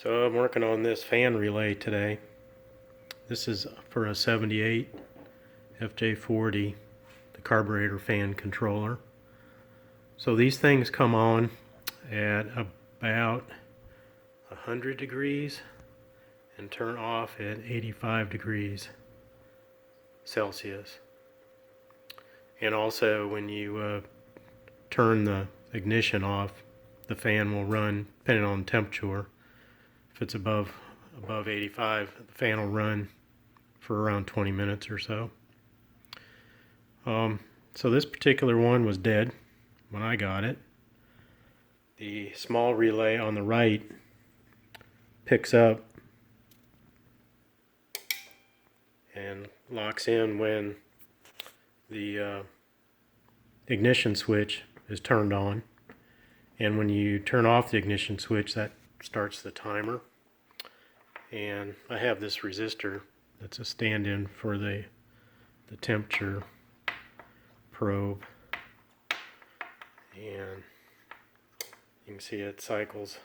So I'm working on this fan relay today. This is for a 78 FJ40, the carburetor fan controller. So these things come on at about 100 degrees and turn off at 85 degrees Celsius. And also when you turn the ignition off, the fan will run depending on temperature. If it's above 85, the fan will run for around 20 minutes or so. So this particular one was dead when I got it. The small relay on the right picks up and locks in when the ignition switch is turned on. And when you turn off the ignition switch, that starts the timer. And I have this resistor that's a stand-in for the temperature probe, and you can see it cycles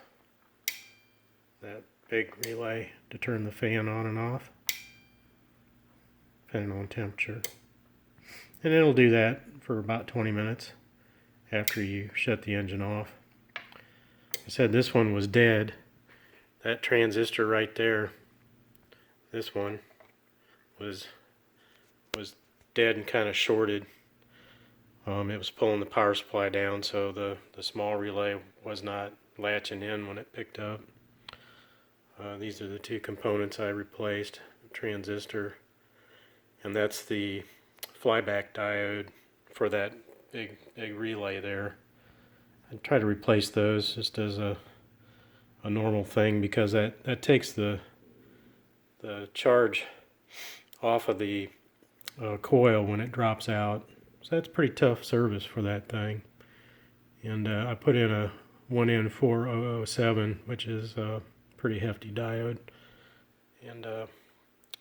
that big relay to turn the fan on and off depending on temperature, and it'll do that for about 20 minutes after you shut the engine off. I said this one was dead. That transistor right there, this one was dead and kind of shorted. It was pulling the power supply down, so the small relay was not latching in when it picked up. These are the two components I replaced, the transistor, and that's the flyback diode for that big relay there. I try to replace those just as a normal thing, because that takes the charge off of the coil when it drops out. So that's pretty tough service for that thing. And I put in a 1N4007, which is a pretty hefty diode. And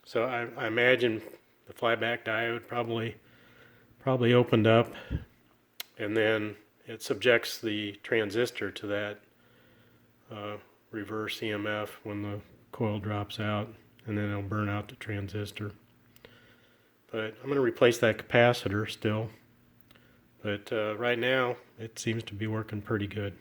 so I imagine the flyback diode probably opened up, and then it subjects the transistor to that reverse EMF when the coil drops out, and then it'll burn out the transistor. But I'm going to replace that capacitor still. But right now, it seems to be working pretty good.